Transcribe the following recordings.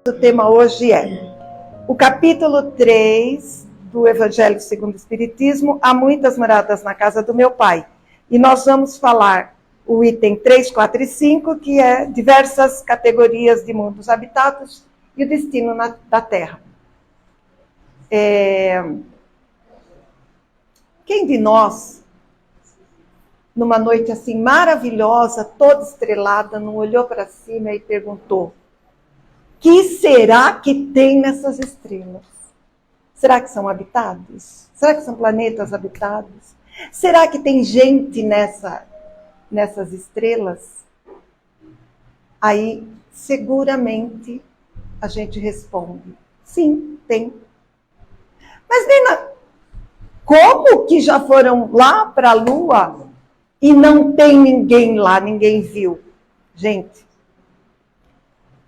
O tema hoje é o capítulo 3 do Evangelho segundo o Espiritismo, Há Muitas Moradas na Casa do Meu Pai. E nós vamos falar o item 3, 4 e 5, que é diversas categorias de mundos habitados e o destino da Terra. Quem de nós, numa noite assim maravilhosa, toda estrelada, não olhou para cima e perguntou: que será que tem nessas estrelas? Será que são habitados? Será que são planetas habitados? Será que tem gente nessas estrelas? Aí, seguramente, a gente responde: sim, tem. Mas, Nina, como que já foram lá para a Lua e não tem ninguém lá, ninguém viu? Gente,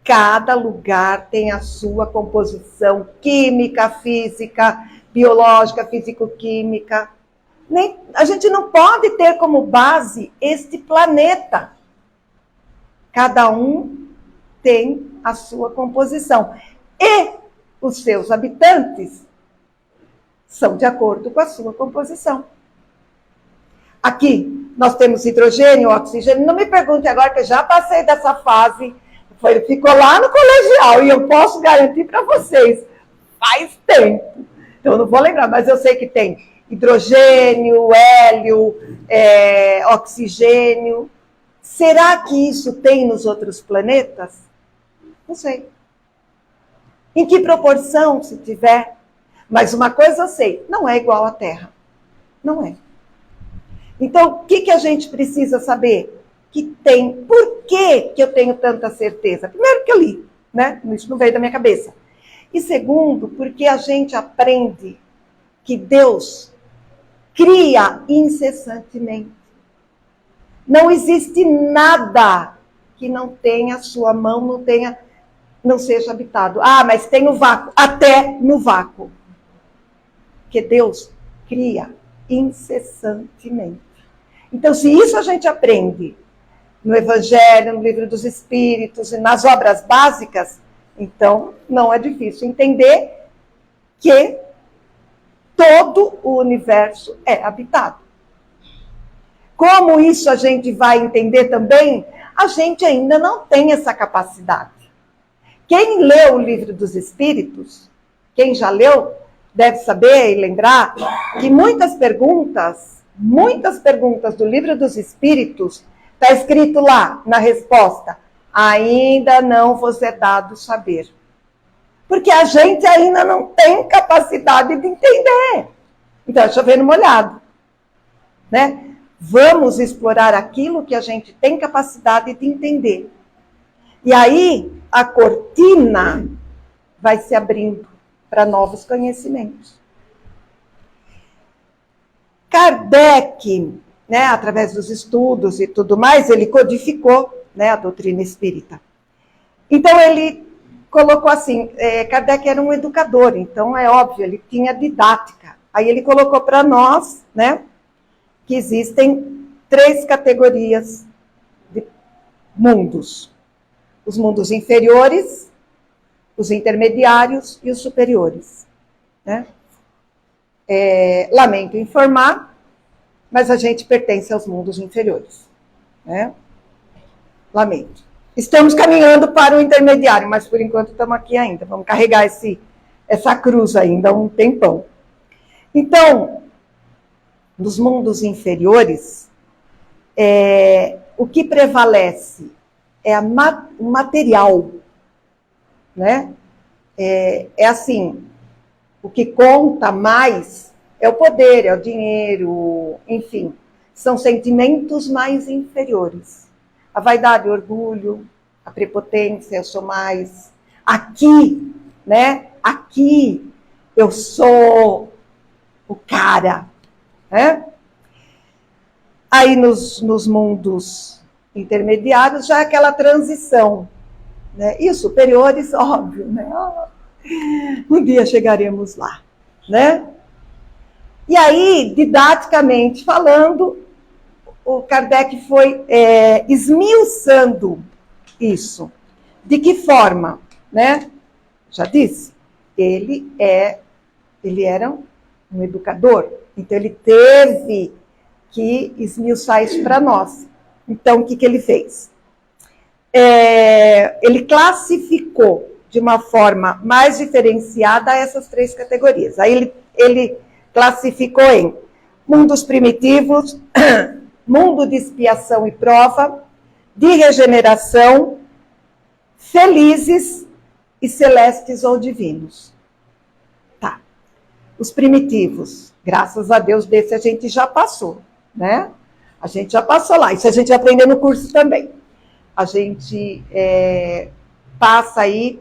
cada lugar tem a sua composição química, física, biológica, físico-química. A gente não pode ter como base este planeta. Cada um tem a sua composição. E os seus habitantes são de acordo com a sua composição. Aqui nós temos hidrogênio, oxigênio. Não me pergunte agora, que eu já passei dessa fase. Ficou lá no colegial, e eu posso garantir para vocês, faz tempo. Então, eu não vou lembrar, mas eu sei que tem hidrogênio, hélio, oxigênio. Será que isso tem nos outros planetas? Não sei. Em que proporção, se tiver? Mas uma coisa eu sei, não é igual à Terra. Não é. Então, o que a gente precisa saber? Que tem. Por que eu tenho tanta certeza? Primeiro, que eu li, né? Isso não veio da minha cabeça. E segundo, porque a gente aprende que Deus cria incessantemente. Não existe nada que não tenha a sua mão, não seja habitado. Ah, mas tem o vácuo. Até no vácuo. Porque Deus cria incessantemente. Então, se isso a gente aprende no Evangelho, no Livro dos Espíritos e nas obras básicas, então não é difícil entender que todo o universo é habitado. Como isso a gente vai entender também? A gente ainda não tem essa capacidade. Quem leu o Livro dos Espíritos, quem já leu, deve saber e lembrar que muitas perguntas do Livro dos Espíritos está escrito lá, na resposta: ainda não vos é dado saber. Porque a gente ainda não tem capacidade de entender. Então, é chover no molhado. Né? Vamos explorar aquilo que a gente tem capacidade de entender. E aí, a cortina vai se abrindo para novos conhecimentos. Kardec, né, através dos estudos e tudo mais, ele codificou, né, a doutrina espírita. Então, ele colocou assim, Kardec era um educador, então é óbvio, ele tinha didática. Aí ele colocou para nós, né, que existem 3 categorias de mundos. Os mundos inferiores, os intermediários e os superiores. Né? Lamento informar, mas a gente pertence aos mundos inferiores. Né? Lamento. Estamos caminhando para o intermediário, mas por enquanto estamos aqui ainda. Vamos carregar essa cruz ainda um tempão. Então, nos mundos inferiores, o que prevalece é o material. Né? Assim, o que conta mais é o poder, é o dinheiro, enfim, são sentimentos mais inferiores. A vaidade, o orgulho, a prepotência, eu sou mais. Aqui, né? Aqui eu sou o cara. Né? Aí nos mundos intermediários já é aquela transição. Né? E os superiores, óbvio, né? Um dia chegaremos lá. Né? E aí, didaticamente falando, o Kardec foi esmiuçando isso. De que forma? Né? Já disse, ele era um educador, então ele teve que esmiuçar isso para nós. Então, o que ele fez? Ele classificou de uma forma mais diferenciada essas 3 categorias. Aí ele classificou em mundos primitivos, mundo de expiação e prova, de regeneração, felizes e celestes ou divinos. Tá. Os primitivos, graças a Deus, desse a gente já passou, né? A gente já passou lá. Isso a gente aprendeu no curso também. A gente passa aí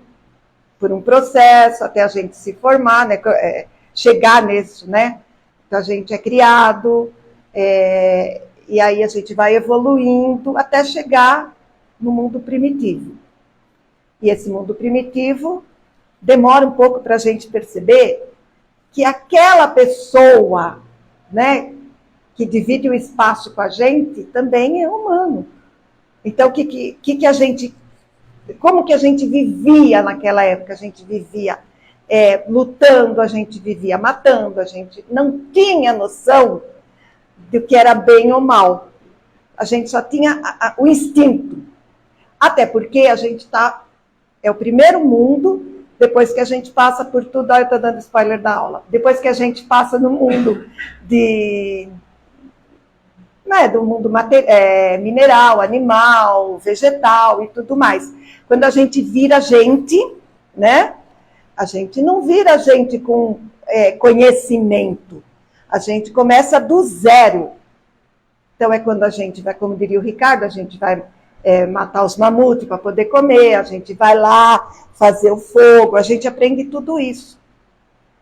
por um processo até a gente se formar, né? Chegar nisso, né? Então a gente é criado, e aí a gente vai evoluindo até chegar no mundo primitivo. E esse mundo primitivo demora um pouco para a gente perceber que aquela pessoa, né, que divide o espaço com a gente também é humano. Então, como que a gente vivia naquela época? A gente vivia lutando, a gente vivia matando, a gente não tinha noção do que era bem ou mal. A gente só tinha o instinto. Até porque a gente é o primeiro mundo, depois que a gente passa por tudo, eu estou dando spoiler da aula, depois que a gente passa no mundo do mundo mineral, animal, vegetal e tudo mais. Quando a gente vira gente, né? A gente não vira gente com conhecimento. A gente começa do zero. Então é quando a gente vai, como diria o Ricardo, a gente vai matar os mamutes para poder comer, a gente vai lá fazer o fogo, a gente aprende tudo isso.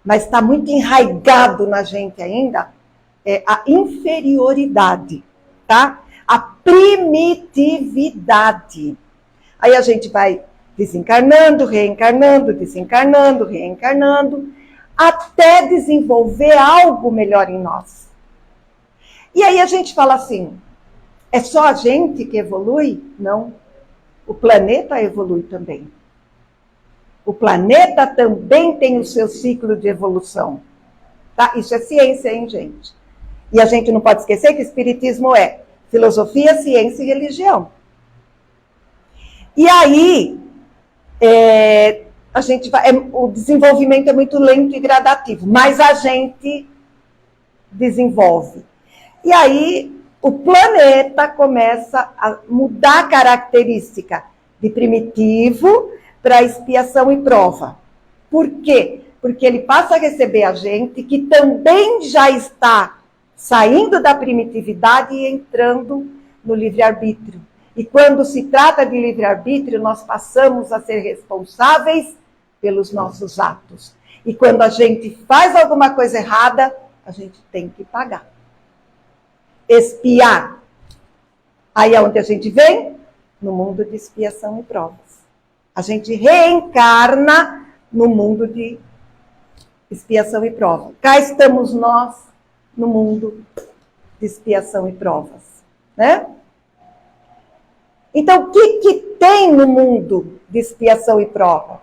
Mas está muito enraizado na gente ainda a inferioridade, tá? A primitividade. Aí a gente vai desencarnando, reencarnando, desencarnando, reencarnando, até desenvolver algo melhor em nós. E aí a gente fala assim, é só a gente que evolui? Não. O planeta evolui também. O planeta também tem o seu ciclo de evolução. Tá? Isso é ciência, hein, gente? E a gente não pode esquecer que o espiritismo é filosofia, ciência e religião. E aí, o desenvolvimento é muito lento e gradativo, mas a gente desenvolve. E aí, o planeta começa a mudar a característica de primitivo para expiação e prova. Por quê? Porque ele passa a receber a gente que também já está saindo da primitividade e entrando no livre-arbítrio. E quando se trata de livre-arbítrio, nós passamos a ser responsáveis pelos nossos atos. E quando a gente faz alguma coisa errada, a gente tem que pagar. Expiar. Aí é onde a gente vem? No mundo de expiação e provas. A gente reencarna no mundo de expiação e prova. Cá estamos nós no mundo de expiação e provas, né? Então, o que tem no mundo de expiação e prova?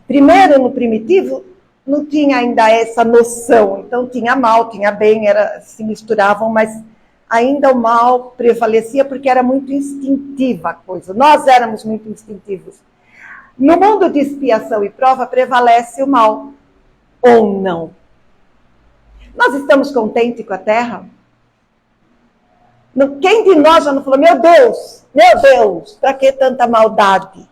Primeiro, no primitivo, não tinha ainda essa noção. Então, tinha mal, tinha bem, se misturavam, mas ainda o mal prevalecia porque era muito instintiva a coisa. Nós éramos muito instintivos. No mundo de expiação e prova, prevalece o mal, ou não? Nós estamos contentes com a Terra? Quem de nós já não falou, meu Deus, para que tanta maldade?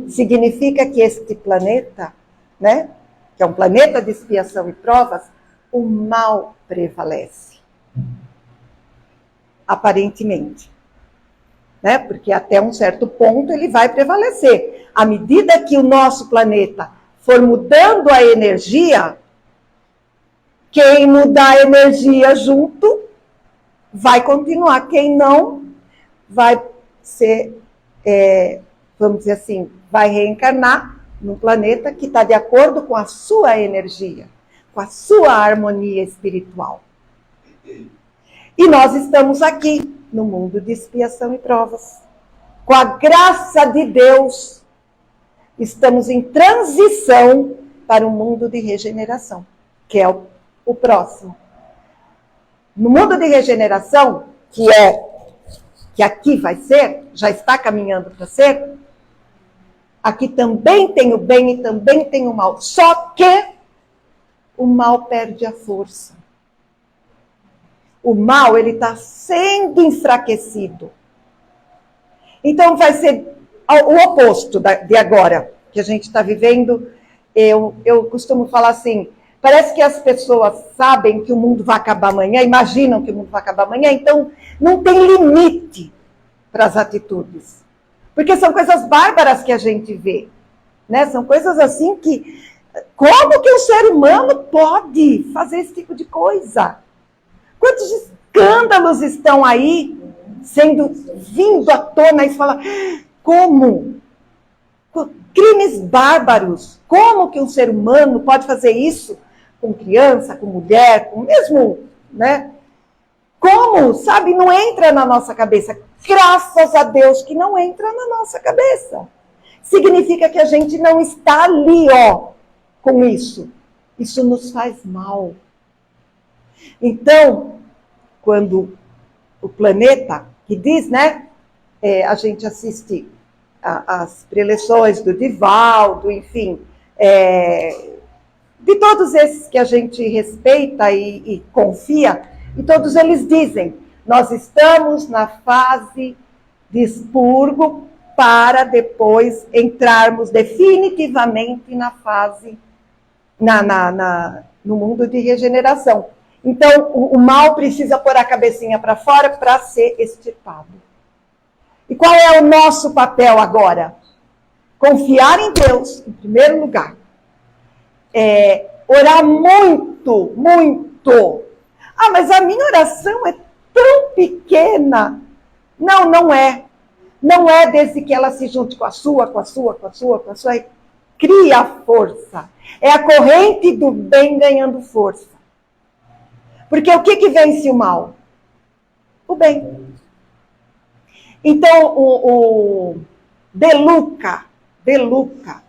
Significa que este planeta, né, que é um planeta de expiação e provas, o mal prevalece. Aparentemente. Né? Porque até um certo ponto ele vai prevalecer. À medida que o nosso planeta for mudando a energia, quem mudar a energia junto vai continuar. Quem não, vai ser, vamos dizer assim, vai reencarnar num planeta que está de acordo com a sua energia, com a sua harmonia espiritual. E nós estamos aqui, no mundo de expiação e provas. Com a graça de Deus, estamos em transição para um mundo de regeneração, que é o próximo. No mundo de regeneração, que aqui vai ser, já está caminhando para ser, aqui também tem o bem e também tem o mal. Só que o mal perde a força. O mal, ele está sendo enfraquecido. Então vai ser o oposto de agora, que a gente está vivendo. Eu costumo falar assim, parece que as pessoas sabem que o mundo vai acabar amanhã, imaginam que o mundo vai acabar amanhã, então não tem limite para as atitudes. Porque são coisas bárbaras que a gente vê, né? São coisas assim que... Como que um ser humano pode fazer esse tipo de coisa? Quantos escândalos estão aí vindo à tona e fala, como? Crimes bárbaros. Como que um ser humano pode fazer isso com criança, com mulher, com mesmo, né? Como? Sabe, não entra na nossa cabeça. Graças a Deus que não entra na nossa cabeça. Significa que a gente não está ali, ó, com isso. Isso nos faz mal. Então, quando o planeta, que diz, né, a gente assiste as preleções do Divaldo, enfim, de todos esses que a gente respeita e confia, e todos eles dizem, nós estamos na fase de expurgo para depois entrarmos definitivamente na fase, no mundo de regeneração. Então, o mal precisa pôr a cabecinha para fora para ser extirpado. E qual é o nosso papel agora? Confiar em Deus, em primeiro lugar. Orar muito, muito. Ah, mas a minha oração é tão pequena. Não, não é. Não é desde que ela se junte com a sua. Cria força. É a corrente do bem ganhando força. Porque o que vence o mal? O bem. Então, o De Luca,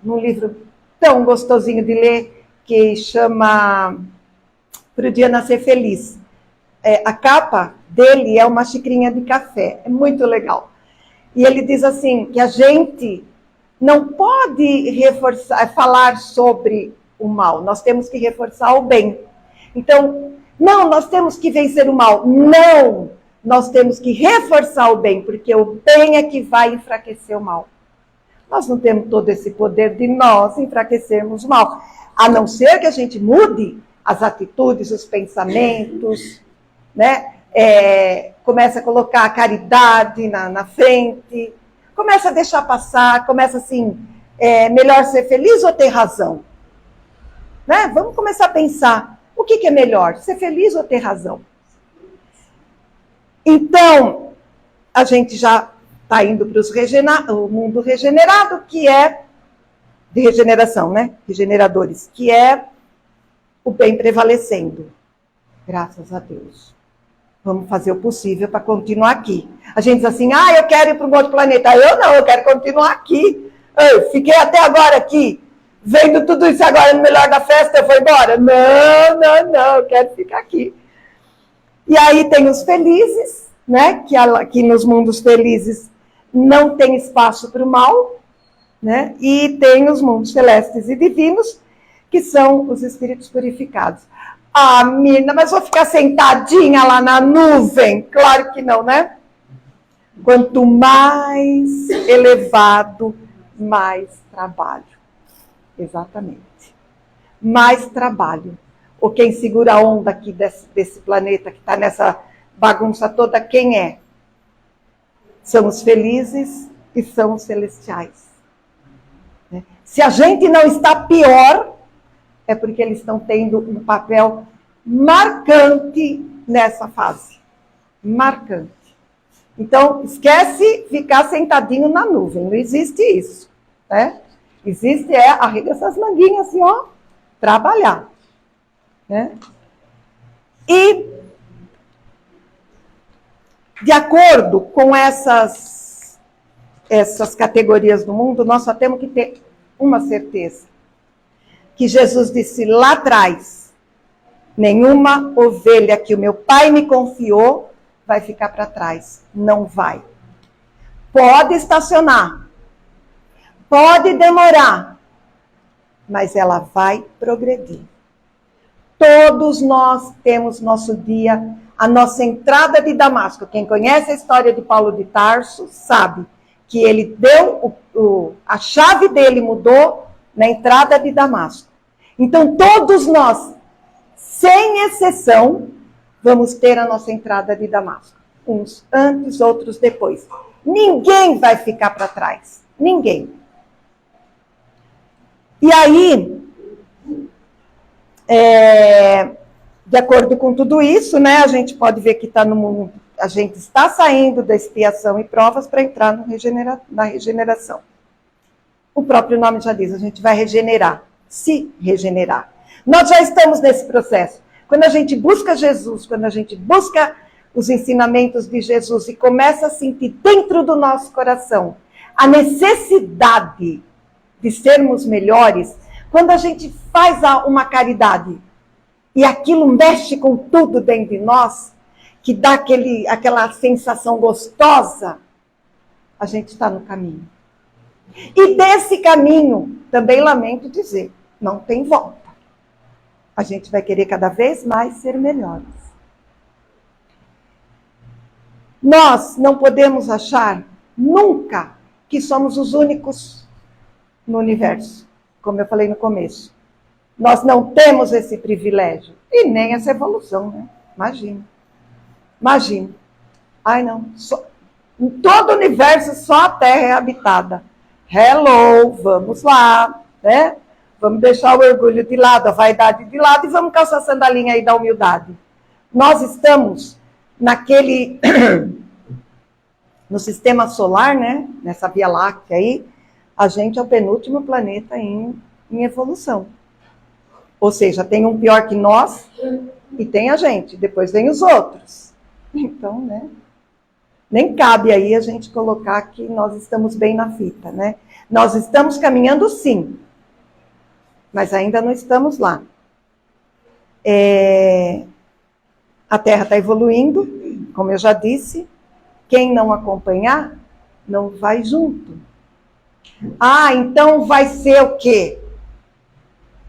num livro tão gostosinho de ler, que chama Pro Dia Nascer Feliz. A capa dele é uma xicrinha de café. É muito legal. E ele diz assim, que a gente não pode falar sobre o mal. Nós temos que reforçar o bem. Então, não, nós temos que vencer o mal. Não, nós temos que reforçar o bem, porque o bem é que vai enfraquecer o mal. Nós não temos todo esse poder de nós enfraquecermos o mal. A não ser que a gente mude as atitudes, os pensamentos, né? Começa a colocar a caridade na frente, começa a deixar passar, começa assim, melhor ser feliz ou ter razão? Né? Vamos começar a pensar, o que é melhor, ser feliz ou ter razão? Então, a gente já está indo para o mundo regenerado, que é de regeneração, né? Regeneradores, que é o bem prevalecendo. Graças a Deus. Vamos fazer o possível para continuar aqui. A gente diz assim, eu quero ir para um outro planeta. Eu não, eu quero continuar aqui. Eu fiquei até agora aqui, vendo tudo isso agora no melhor da festa, eu vou embora? Não, eu quero ficar aqui. E aí tem os felizes, né? Que nos mundos felizes não tem espaço para o mal, né? E tem os mundos celestes e divinos, que são os espíritos purificados. Ah, Mirna, mas vou ficar sentadinha lá na nuvem? Claro que não, né? Quanto mais elevado, mais trabalho. Exatamente. Mais trabalho. Ou quem segura a onda aqui desse planeta que está nessa bagunça toda, quem é? São os felizes e são os celestiais. Se a gente não está pior, é porque eles estão tendo um papel marcante nessa fase. Marcante. Então, esquece ficar sentadinho na nuvem. Não existe isso. Né? Existe arrega essas manguinhas assim, ó, trabalhar. Né? E, de acordo com essas categorias do mundo, nós só temos que ter uma certeza. Que Jesus disse lá atrás, nenhuma ovelha que o meu Pai me confiou vai ficar para trás. Não vai. Pode estacionar. Pode demorar. Mas ela vai progredir. Todos nós temos nosso dia, a nossa entrada de Damasco. Quem conhece a história de Paulo de Tarso sabe que ele deu, a chave dele mudou na entrada de Damasco. Então todos nós, sem exceção, vamos ter a nossa entrada de Damasco. Uns antes, outros depois. Ninguém vai ficar para trás. Ninguém. E aí, de acordo com tudo isso, né, a gente pode ver que a gente está saindo da expiação e provas para entrar na regeneração. O próprio nome já diz, a gente vai regenerar, se regenerar. Nós já estamos nesse processo. Quando a gente busca Jesus, quando a gente busca os ensinamentos de Jesus e começa a sentir dentro do nosso coração a necessidade de sermos melhores, quando a gente faz uma caridade e aquilo mexe com tudo dentro de nós, que dá aquela sensação gostosa, a gente está no caminho. E desse caminho, também lamento dizer, não tem volta. A gente vai querer cada vez mais ser melhores. Nós não podemos achar nunca que somos os únicos no universo, como eu falei no começo. Nós não temos esse privilégio e nem essa evolução, né? Imagina. Ai, não. Em todo o universo, só a Terra é habitada. Hello, vamos lá, né? Vamos deixar o orgulho de lado, a vaidade de lado e vamos calçar a sandalinha aí da humildade. Nós estamos no sistema solar, né? Nessa Via Láctea aí, a gente é o penúltimo planeta em evolução. Ou seja, tem um pior que nós e tem a gente, depois vem os outros. Então, né? Nem cabe aí a gente colocar que nós estamos bem na fita, né? Nós estamos caminhando sim, mas ainda não estamos lá. A Terra está evoluindo, como eu já disse. Quem não acompanhar, não vai junto. Ah, então vai ser o quê?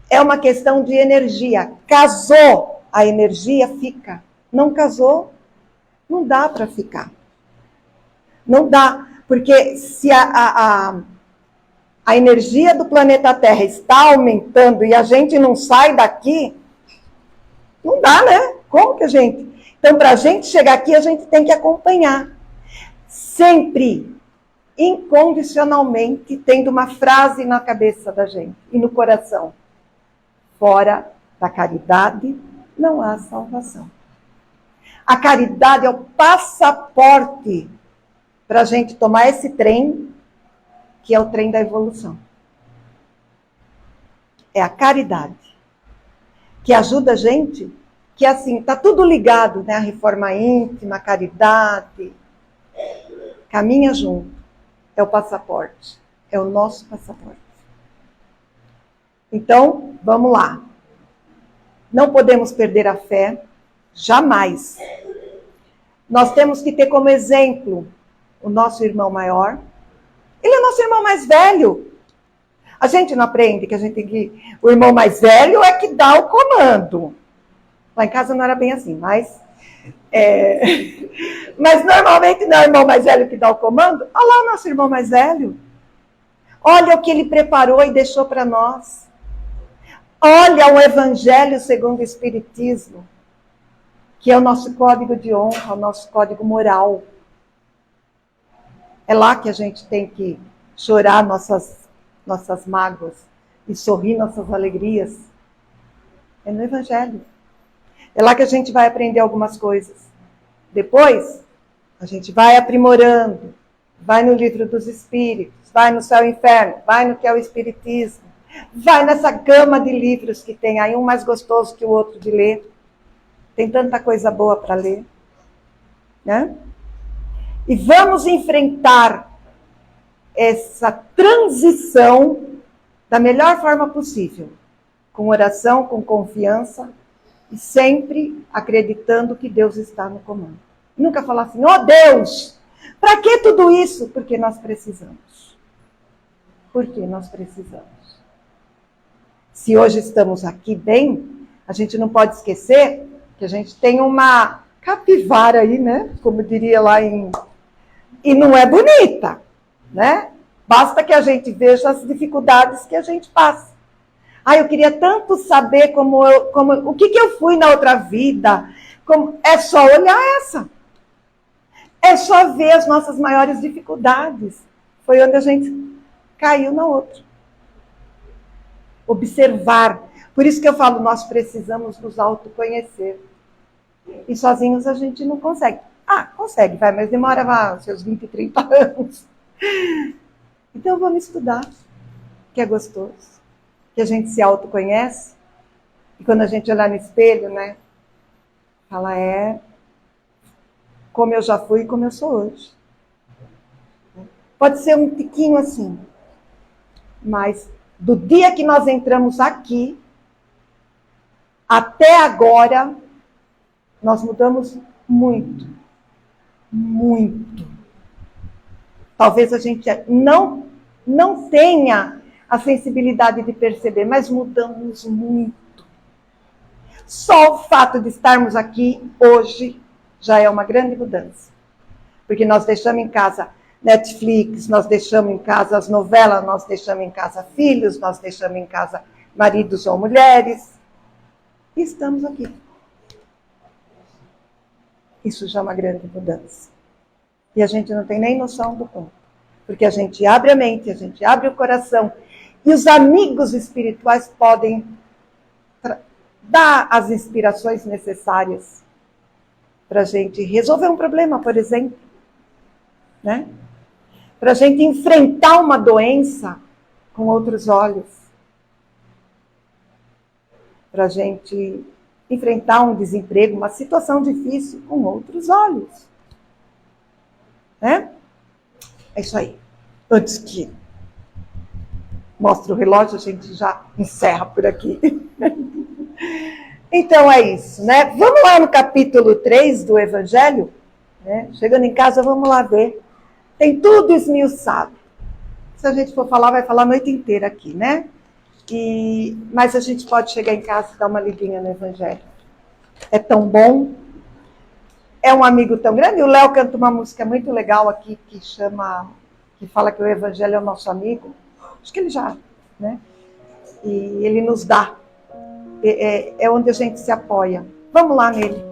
É uma questão de energia. Casou, a energia fica. Não casou, não dá para ficar. Não dá, porque se a energia do planeta Terra está aumentando e a gente não sai daqui, não dá, né? Como que a gente... Então, para a gente chegar aqui, a gente tem que acompanhar. Sempre, incondicionalmente, tendo uma frase na cabeça da gente e no coração. Fora da caridade, não há salvação. A caridade é o passaporte para a gente tomar esse trem, que é o trem da evolução. É a caridade, que ajuda a gente, que assim, está tudo ligado, né? A reforma íntima, a caridade, caminha junto. É o passaporte, é o nosso passaporte. Então, vamos lá. Não podemos perder a fé, jamais. Nós temos que ter como exemplo o nosso irmão maior. Ele é nosso irmão mais velho. A gente não aprende que a gente tem que... O irmão mais velho é que dá o comando. Lá em casa não era bem assim, mas... Mas normalmente não é o irmão mais velho que dá o comando. Olha lá o nosso irmão mais velho. Olha o que ele preparou e deixou para nós. Olha o Evangelho segundo o Espiritismo, que é o nosso código de honra, o nosso código moral. É lá que a gente tem que chorar nossas mágoas e sorrir nossas alegrias. É no Evangelho. É lá que a gente vai aprender algumas coisas. Depois, a gente vai aprimorando, vai no Livro dos Espíritos, vai no Céu e Inferno, vai no que é o Espiritismo, vai nessa gama de livros que tem aí, um mais gostoso que o outro de ler. Tem tanta coisa boa para ler, né? E vamos enfrentar essa transição da melhor forma possível, com oração, com confiança e sempre acreditando que Deus está no comando. Nunca falar assim, ó Deus, para que tudo isso? Porque nós precisamos. Porque nós precisamos. Se hoje estamos aqui bem, a gente não pode esquecer que a gente tem uma capivara aí, né? Como diria lá em... E não é bonita, né? Basta que a gente veja as dificuldades que a gente passa. Eu queria tanto saber o que eu fui na outra vida. É só olhar essa. É só ver as nossas maiores dificuldades. Foi onde a gente caiu na outra. Observar. Por isso que eu falo, nós precisamos nos autoconhecer. E sozinhos a gente não consegue. Consegue, mas demora seus 20, 30 anos. Então vamos estudar, que é gostoso. Que a gente se autoconhece. E quando a gente olhar no espelho, né? Fala, como eu já fui e como eu sou hoje. Pode ser um tiquinho assim. Mas do dia que nós entramos aqui, até agora, nós mudamos muito. Muito. Talvez a gente não tenha a sensibilidade de perceber, mas mudamos muito. Só o fato de estarmos aqui hoje já é uma grande mudança. Porque nós deixamos em casa Netflix, nós deixamos em casa as novelas, nós deixamos em casa filhos, nós deixamos em casa maridos ou mulheres. E estamos aqui. Isso já é uma grande mudança. E a gente não tem nem noção do quanto. Porque a gente abre a mente, a gente abre o coração. E os amigos espirituais podem dar as inspirações necessárias para a gente resolver um problema, por exemplo. Né? Para a gente enfrentar uma doença com outros olhos. Para a gente enfrentar um desemprego, uma situação difícil com outros olhos. Né? É isso aí. Antes que mostre o relógio, a gente já encerra por aqui. Então é isso, né? Vamos lá no capítulo 3 do Evangelho. Né? Chegando em casa, vamos lá ver. Tem tudo esmiuçado. Se a gente for falar, vai falar a noite inteira aqui, né? Mas a gente pode chegar em casa e dar uma lidinha no Evangelho. É tão bom. É um amigo tão grande. O Léo canta uma música muito legal aqui que fala que o Evangelho é o nosso amigo. Acho que ele já, né? E ele nos dá. É onde a gente se apoia. Vamos lá nele.